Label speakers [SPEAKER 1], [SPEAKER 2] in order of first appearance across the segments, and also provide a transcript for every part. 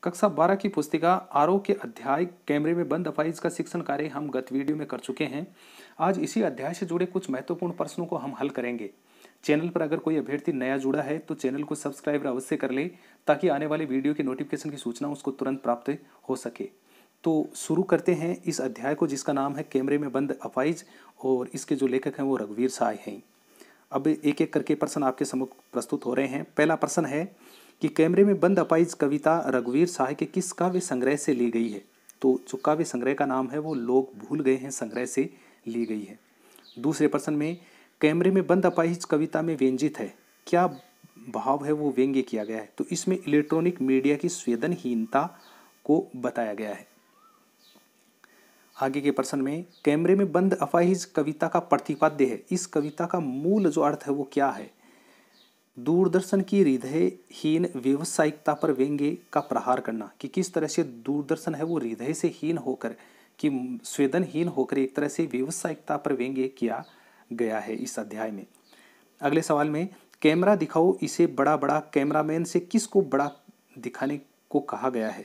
[SPEAKER 1] कक्षा 12 की पुस्तिका आरोह के अध्याय कैमरे में बंद अपाहिज का शिक्षण कार्य हम गत वीडियो में कर चुके हैं। आज इसी अध्याय से जुड़े कुछ महत्वपूर्ण प्रश्नों को हम हल करेंगे। चैनल पर अगर कोई अभ्यर्थी नया जुड़ा है तो चैनल को सब्सक्राइब अवश्य कर ले, ताकि आने वाले वीडियो की नोटिफिकेशन की सूचना उसको तुरंत प्राप्त हो सके। तो शुरू करते हैं इस अध्याय को, जिसका नाम है कैमरे में बंद अपाहिज, और इसके जो लेखक हैं वो रघुवीर साय हैं। अब एक एक करके प्रश्न आपके सम्मुख प्रस्तुत हो रहे हैं। पहला प्रश्न है कि कैमरे में बंद अपाहिज कविता रघुवीर साय के किस काव्य संग्रह से ली गई है। तो जो काव्य संग्रह का नाम है वो लोग भूल गए हैं संग्रह से ली गई है। दूसरे प्रश्न में कैमरे में बंद अपाहिज कविता में व्यंजित है, क्या भाव है वो व्यंग्य किया गया है। तो इसमें इलेक्ट्रॉनिक मीडिया की संवेदनहीनता को बताया गया है। आगे के प्रश्न में कैमरे में बंद अपाहिज कविता का प्रतिपाद्य है, इस कविता का मूल जो अर्थ है वो क्या है। दूरदर्शन की हृदयहीन व्यावसायिकता पर व्यंग्य का प्रहार करना, कि किस तरह से दूरदर्शन है वो हृदय से हीन होकर, कि संवेदनहीन होकर एक तरह से व्यावसायिकता पर व्यंग्य किया गया है इस अध्याय में। अगले सवाल में कैमरा दिखाओ इसे बड़ा बड़ा, कैमरामैन से किसको बड़ा दिखाने को कहा गया है।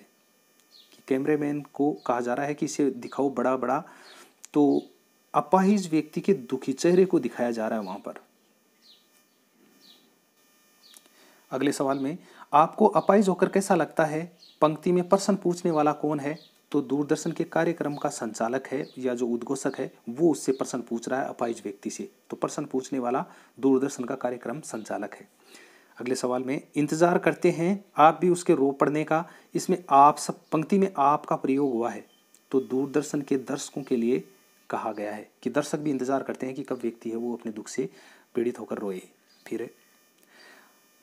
[SPEAKER 1] कि कैमरामैन को कहा जा रहा है कि इसे दिखाओ बड़ा बड़ा, तो अपाहिज व्यक्ति के दुखी चेहरे को दिखाया जा रहा है वहां पर। अगले सवाल में आपको अपाहिज होकर कैसा लगता है, पंक्ति में प्रश्न पूछने वाला कौन है। तो दूरदर्शन के कार्यक्रम का संचालक है या जो उद्घोषक है वो उससे प्रश्न पूछ रहा है अपाहिज व्यक्ति से। तो प्रश्न पूछने वाला दूरदर्शन का कार्यक्रम संचालक है। अगले सवाल में इंतजार करते हैं आप भी उसके रो पड़ने का, इसमें आप सब पंक्ति में आप का प्रयोग हुआ है। तो दूरदर्शन के दर्शकों के लिए कहा गया है कि दर्शक भी इंतजार करते हैं कि कब व्यक्ति है वो अपने दुख से पीड़ित होकर रोए। फिर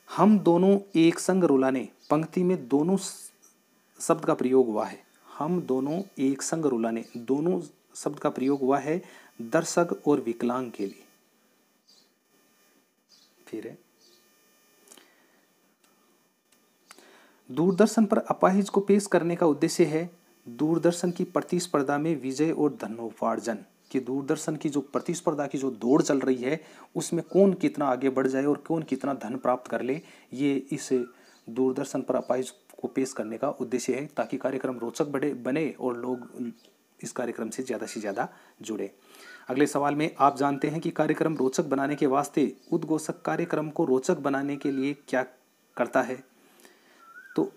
[SPEAKER 1] हम दोनों एक संग रुलाने, पंक्ति में दोनों शब्द का प्रयोग हुआ है। हम दोनों एक संग रुलाने, दोनों शब्द का प्रयोग हुआ है दर्शक और विकलांग के लिए। फिर दूरदर्शन पर अपाहिज को पेश करने का उद्देश्य है दूरदर्शन की प्रतिस्पर्धा में विजय और धनोपार्जन, कि दूरदर्शन की जो प्रतिस्पर्धा की जो दौड़ चल रही है उसमें कौन कितना आगे बढ़ जाए और कौन कितना धन प्राप्त कर ले, ये इस दूरदर्शन पर अपाहिज को पेश करने का उद्देश्य है, ताकि कार्यक्रम रोचक बने और लोग इस कार्यक्रम से ज़्यादा जुड़े। अगले सवाल में आप जानते हैं कि कार्यक्रम रोचक बनाने के वास्ते उद्घोषक कार्यक्रम को रोचक बनाने के लिए क्या करता है। तो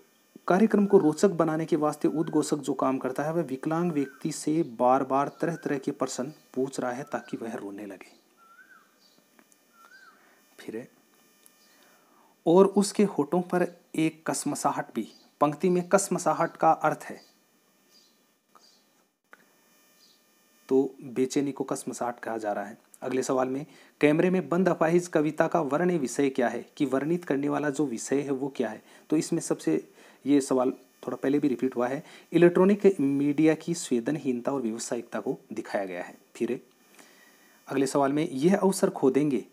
[SPEAKER 1] कार्यक्रम को रोचक बनाने के वास्ते उद्घोषक जो काम करता है वह विकलांग व्यक्ति से बार बार तरह तरह के प्रश्न पूछ रहा है ताकि वह रोने लगे। फिर और उसके होठों पर एक कसमसाहट भी, पंक्ति में कसमसाहट का अर्थ है तो बेचैनी को कसमसाहट कहा जा रहा है। अगले सवाल में कैमरे में बंद अपाहिज कविता का वर्ण्य विषय क्या है, कि वर्णित करने वाला जो विषय है वो क्या है। तो इसमें सबसे ये सवाल थोड़ा पहले भी रिपीट हुआ है, इलेक्ट्रॉनिक मीडिया की संवेदनहीनता और व्यावसायिकता को दिखाया गया है। फिर अगले सवाल में यह अवसर खो देंगे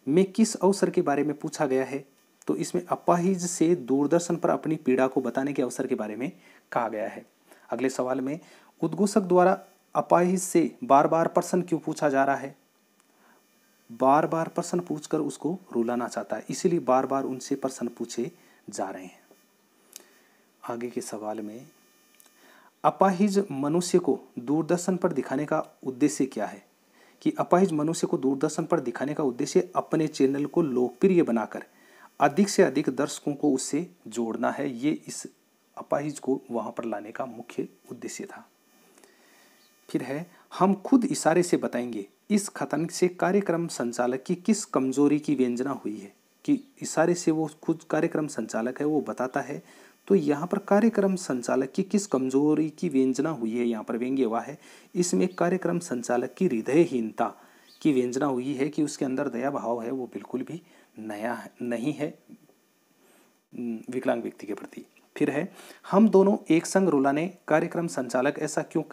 [SPEAKER 1] में किस अवसर के बारे में पूछा गया है। तो इसमें अपाहिज से दूरदर्शन पर अपनी पीड़ा को बताने के अवसर के बारे में कहा गया है। अगले सवाल में उद्घोषक द्वारा अपाहिज से बार बार प्रश्न क्यों पूछा जा रहा है। बार बार प्रश्न पूछकर उसको रुलाना चाहता है, इसीलिए बार बार उनसे प्रश्न पूछे जा रहे हैं। आगे के सवाल में अपाहिज मनुष्य को दूरदर्शन पर दिखाने का उद्देश्य क्या है, कि अपाहिज मनुष्य को दूरदर्शन पर दिखाने का उद्देश्य अपने चैनल को लोकप्रिय बनाकर अधिक से अधिक दर्शकों को उससे जोड़ना है। ये इस अपाहिज को वहां पर लाने का मुख्य उद्देश्य था। फिर है हम खुद इशारे से बताएंगे इस कथन से कार्यक्रम संचालक की किस कमजोरी की व्यंजना हुई है, कि इशारे से वो खुद कार्यक्रम संचालक है वो बताता है। तो यहाँ पर कार्यक्रम संचालक की किस कमजोरी की व्यंजना हुई है, यहाँ पर व्यंग्य हुआ है। इसमें कार्यक्रम संचालक की हृदयहीनता की व्यंजना हुई है, कि उसके अंदर दया भाव है वो बिल्कुल भी नया नहीं है विकलांग व्यक्ति के प्रति। फिर है हम दोनों एक संग रुलाने, कार्यक्रम संचालक ऐसा क्यों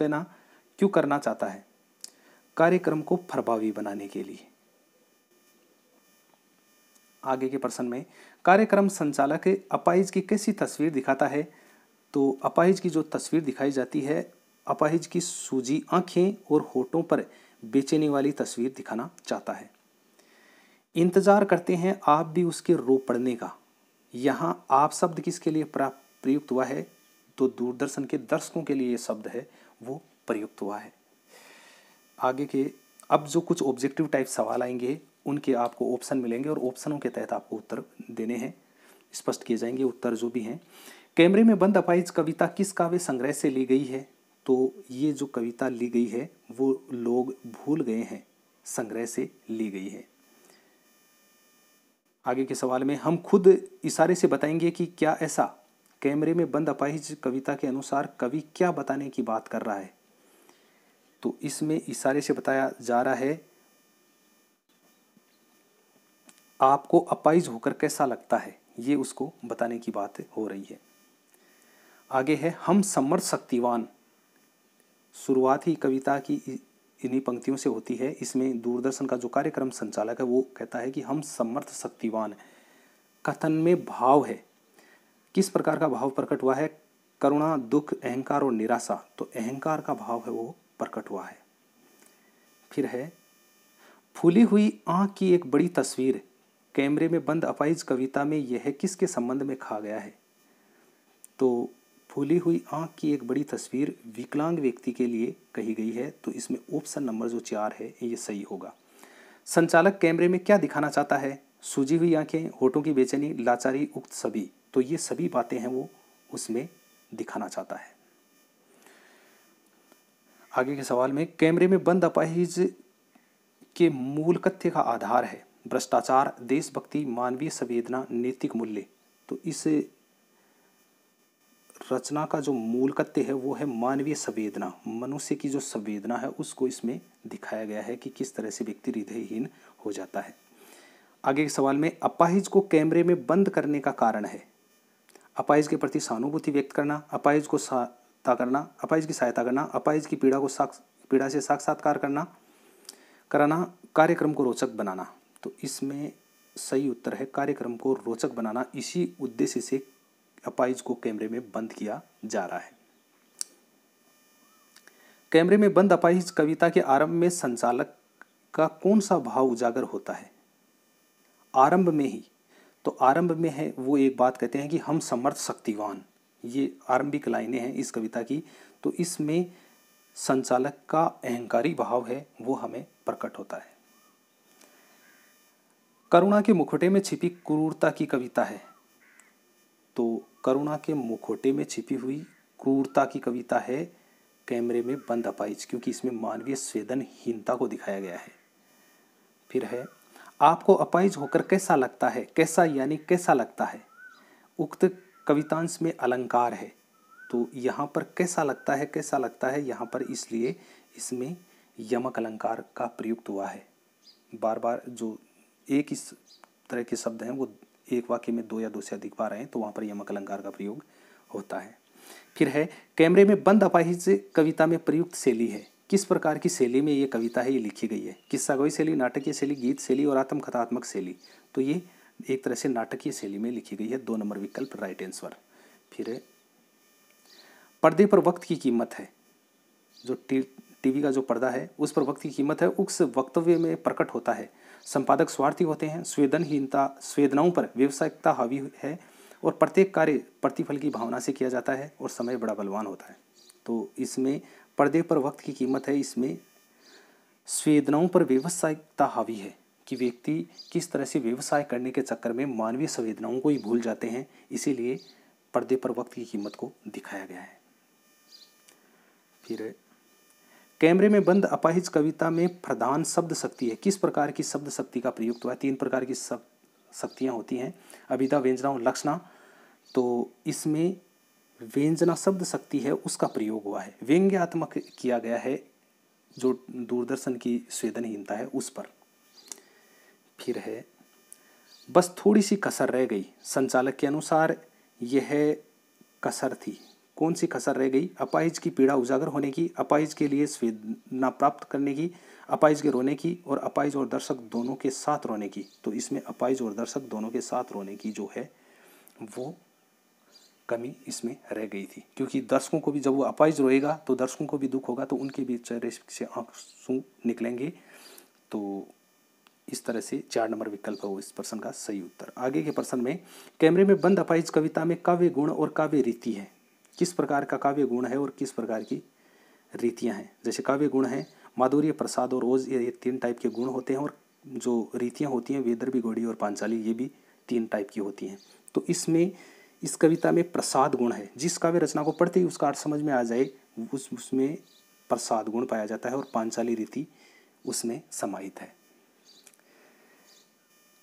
[SPEAKER 1] करना चाहता है, कार्यक्रम को प्रभावी बनाने के लिए। आगे के प्रश्न में कार्यक्रम संचालक अपाहिज की कैसी तस्वीर दिखाता है। तो अपाहिज की जो तस्वीर दिखाई जाती है, अपाहिज की सूजी आंखें और होठों पर बेचैनी वाली तस्वीर दिखाना चाहता है। इंतजार करते हैं आप भी उसके रो पड़ने का, यहाँ आप शब्द किसके लिए प्रयुक्त हुआ है, तो दूरदर्शन के दर्शकों के लिए ये शब्द है वो प्रयुक्त हुआ है। आगे के अब जो कुछ ऑब्जेक्टिव टाइप सवाल आएंगे उनके आपको ऑप्शन मिलेंगे और ऑप्शनों के तहत आपको उत्तर देने हैं, स्पष्ट किए जाएंगे उत्तर जो भी हैं। कैमरे में बंद अपाहिज कविता किस काव्य संग्रह से ली गई है? तो ये जो कविता ली गई है वो लोग भूल गए हैं संग्रह से ली गई है। आगे के सवाल में हम खुद इशारे से बताएंगे कि क्या ऐसा। कैमरे में बंद अपाहिज कविता के अनुसार कवि क्या बताने की बात कर रहा है? तो इसमें इशारे से बताया जा रहा है आपको अपाहिज होकर कैसा लगता है, ये उसको बताने की बात हो रही है। आगे है हम समर्थ शक्तिवान। शुरुआत ही कविता की इन्हीं पंक्तियों से होती है। इसमें दूरदर्शन का जो कार्यक्रम संचालक है वो कहता है कि हम समर्थ शक्तिवान। कथन में भाव है, किस प्रकार का भाव प्रकट हुआ है? करुणा, दुख, अहंकार और निराशा। तो अहंकार का भाव है वो प्रकट हुआ है। फिर है फूली हुई आंख की एक बड़ी तस्वीर। कैमरे में बंद अपाहिज कविता में यह किसके संबंध में कहा गया है? तो फूली हुई आंख की एक बड़ी तस्वीर विकलांग व्यक्ति के लिए कही गई है। तो इसमें ऑप्शन नंबर जो 4 है ये सही होगा। संचालक कैमरे में क्या दिखाना चाहता है? सूजी हुई आंखें, होठों की बेचैनी, लाचारी, उक्त सभी। तो ये सभी बातें हैं वो उसमें दिखाना चाहता है। आगे के सवाल में कैमरे में बंद अपाहिज के मूल कथ्य का आधार है भ्रष्टाचार, देशभक्ति, मानवीय संवेदना, नैतिक मूल्य। तो इस रचना का जो मूल कथ्य है वो है मानवीय संवेदना। मनुष्य की जो संवेदना है उसको इसमें दिखाया गया है कि किस तरह से व्यक्ति हृदयहीन हो जाता है। आगे के सवाल में अपाहिज को कैमरे में बंद करने का कारण है। अपाहिज के प्रति सहानुभूति व्यक्त करना, अपाहिज को सहायता करना, अपाहिज की सहायता करना, अपाहिज की पीड़ा से साक्षात्कार कराना, कार्यक्रम को रोचक बनाना। तो इसमें सही उत्तर है कार्यक्रम को रोचक बनाना। इसी उद्देश्य से अपाहिज को कैमरे में बंद किया जा रहा है। कैमरे में बंद अपाहिज कविता के आरंभ में संचालक का कौन सा भाव उजागर होता है? आरंभ में ही। तो आरंभ में है वो एक बात कहते हैं कि हम समर्थ शक्तिवान। ये आरंभिक लाइनें हैं इस कविता की। तो इसमें संचालक का अहंकारी भाव है वो हमें प्रकट होता है। करुणा के मुखौटे में छिपी क्रूरता की कविता है। तो करुणा के मुखौटे में छिपी हुई क्रूरता की कविता है कैमरे में बंद अपाहिज, क्योंकि इसमें मानवीय संवेदनहीनता को दिखाया गया है। फिर है आपको अपाहिज होकर कैसा लगता है? कैसा यानी कैसा लगता है। उक्त कवितांश में अलंकार है। तो यहाँ पर कैसा लगता है यहाँ पर इसलिए इसमें यमक अलंकार का प्रयुक्त हुआ है। बार बार जो एक इस तरह के शब्द हैं वो एक वाक्य में 2 या 2 से अधिक बार आए तो वहाँ पर यमक अलंकार का प्रयोग होता है। फिर है कैमरे में बंद अपाहिज कविता में प्रयुक्त शैली है। किस प्रकार की शैली में ये कविता है ये लिखी गई है? किस्सागोई शैली, नाटकीय शैली, गीत शैली और आत्मकथात्मक शैली। तो ये एक तरह से नाटकीय शैली में लिखी गई है। 2 नंबर विकल्प राइट आंसर। फिर है पर्दे पर वक्त की कीमत है। जो टीवी का जो पर्दा है उस पर वक्त की कीमत है उस वक्तव्य में प्रकट होता है। संपादक स्वार्थी होते हैं, संवेदनाओं पर व्यावसायिकता हावी है और प्रत्येक कार्य प्रतिफल की भावना से किया जाता है और समय बड़ा बलवान होता है। तो इसमें पर्दे पर वक्त की कीमत है, इसमें संवेदनाओं पर व्यावसायिकता हावी है कि व्यक्ति किस तरह से व्यवसाय करने के चक्कर में मानवीय संवेदनाओं को ही भूल जाते हैं, इसीलिए पर्दे पर वक्त की कीमत को दिखाया गया है। फिर कैमरे में बंद अपाहिज कविता में प्रधान शब्द शक्ति है। किस प्रकार की शब्द शक्ति का प्रयुक्त हुआ है? 3 प्रकार की शक्तियाँ होती हैं, अभिधा, व्यंजना और लक्षणा। तो इसमें व्यंजना शब्द शक्ति है उसका प्रयोग हुआ है, व्यंग्यात्मक किया गया है जो दूरदर्शन की संवेदनहीनता है उस पर। फिर है बस थोड़ी सी कसर रह गई। संचालक के अनुसार यह कसर थी। कौन सी कसर रह गई? अपाहिज की पीड़ा उजागर होने की, अपाहिज के लिए संवेदना प्राप्त करने की, अपाहिज के रोने की और अपाहिज और दर्शक दोनों के साथ रोने की। तो इसमें अपाहिज और दर्शक दोनों के साथ रोने की जो है वो कमी इसमें रह गई थी, क्योंकि दर्शकों को भी जब वो अपाहिज रोएगा तो दर्शकों को भी दुख होगा तो उनके भी चेहरे से आंसू निकलेंगे। तो इस तरह से 4 नंबर विकल्प है वो इस प्रश्न का सही उत्तर। आगे के प्रश्न में कैमरे में बंद अपाहिज कविता में काव्य गुण और काव्य रीति है। किस प्रकार का काव्य गुण है और किस प्रकार की रीतियाँ हैं। जैसे काव्य गुण है माधुर्य, प्रसाद और ओज, ये 3 टाइप के गुण होते हैं। और जो रीतियाँ होती हैं वैदर्भी, गौड़ी और पांचाली, ये भी 3 टाइप की होती हैं। तो इसमें इस कविता में प्रसाद गुण है। जिस काव्य रचना को पढ़ते ही उसका अर्थ समझ में आ जाए उसमें प्रसाद गुण पाया जाता है और पांचाली रीति उसमें समाहित है।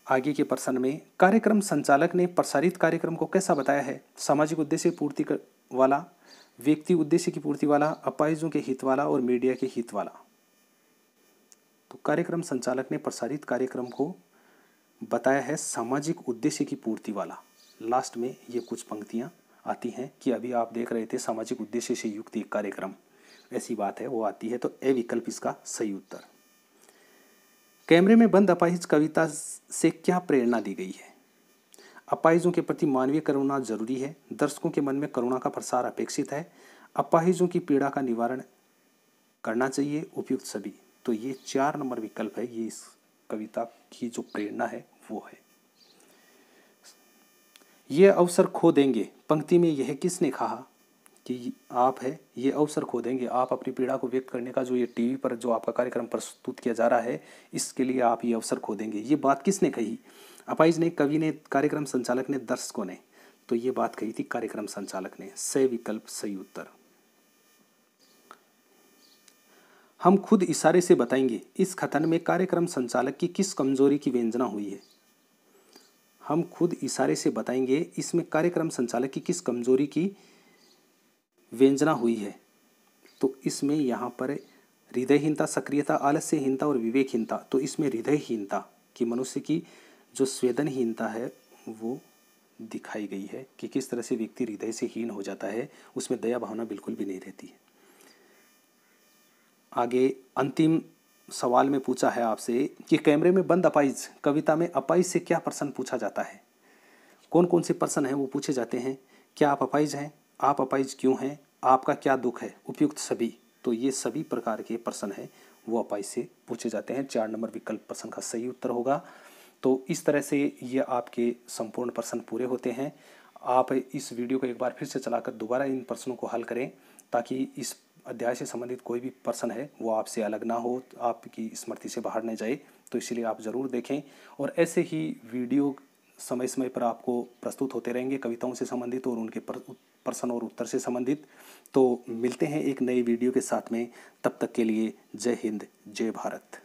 [SPEAKER 1] आगे के प्रश्न में कार्यक्रम संचालक ने प्रसारित कार्यक्रम को कैसा बताया है? सामाजिक उद्देश्य पूर्ति वाला, व्यक्ति उद्देश्य की पूर्ति वाला, अपाहिजों के हित वाला और मीडिया के हित वाला। तो कार्यक्रम संचालक ने प्रसारित कार्यक्रम को बताया है सामाजिक उद्देश्य की पूर्ति वाला। लास्ट में ये कुछ पंक्तियां आती हैं कि अभी आप देख रहे थे सामाजिक उद्देश्य से युक्त एक कार्यक्रम, ऐसी बात है वो आती है। तो ए विकल्प इसका सही उत्तर। कैमरे में बंद अपाहिज कविता से क्या प्रेरणा दी गई है? अपाहिजों के प्रति मानवीय करुणा जरूरी है, दर्शकों के मन में करुणा का प्रसार अपेक्षित है, अपाहिजों की पीड़ा का निवारण करना चाहिए, उपयुक्त सभी। तो ये 4 नंबर विकल्प है, ये इस कविता की जो प्रेरणा है वो है। ये अवसर खो देंगे पंक्ति में यह किसने कहा कि आप है ये अवसर खो देंगे? आप अपनी पीड़ा को व्यक्त करने का जो ये टीवी पर जो आपका कार्यक्रम प्रस्तुत किया जा रहा है, इसके लिए आप ये अवसर खो देंगे, ये बात किसने कही? अपाहिज ने, कवि ने, कार्यक्रम संचालक ने, दर्शकों ने? तो ये बात कही थी कार्यक्रम संचालक ने। सही विकल्प सही उत्तर। हम खुद इशारे से बताएंगे इस कथन में कार्यक्रम संचालक की किस कमजोरी की व्यंजना हुई है? हम खुद इशारे से बताएंगे इसमें कार्यक्रम संचालक की किस कमजोरी की व्यंजना हुई है? तो इसमें यहाँ पर हृदयहीनता, सक्रियता, आलस्यहीनता और विवेकहीनता। तो इसमें हृदयहीनता की, मनुष्य की जो संवेदनहीनता है वो दिखाई गई है कि किस तरह से व्यक्ति हृदय से हीन हो जाता है, उसमें दया भावना बिल्कुल भी नहीं रहती है। आगे अंतिम सवाल में पूछा है आपसे कि कैमरे में बंद अपाहिज कविता में अपाहिज से क्या प्रश्न पूछा जाता है? कौन कौन से प्रश्न हैं वो पूछे जाते हैं? क्या आप अपाहिज हैं? आप अपाहिज क्यों हैं? आपका क्या दुख है? उपयुक्त सभी। तो ये सभी प्रकार के प्रश्न हैं वो अपाहिज से पूछे जाते हैं। 4 नंबर विकल्प प्रश्न का सही उत्तर होगा। तो इस तरह से ये आपके संपूर्ण प्रश्न पूरे होते हैं। आप इस वीडियो को एक बार फिर से चलाकर दोबारा इन प्रश्नों को हल करें ताकि इस अध्याय से संबंधित कोई भी प्रश्न है वो आपसे अलग ना हो, आपकी स्मृति से बाहर न जाए। तो इसलिए आप ज़रूर देखें और ऐसे ही वीडियो समय समय पर आपको प्रस्तुत होते रहेंगे कविताओं से संबंधित और उनके प्रश्न और उत्तर से संबंधित। तो मिलते हैं एक नई वीडियो के साथ में, तब तक के लिए जय हिंद, जय भारत।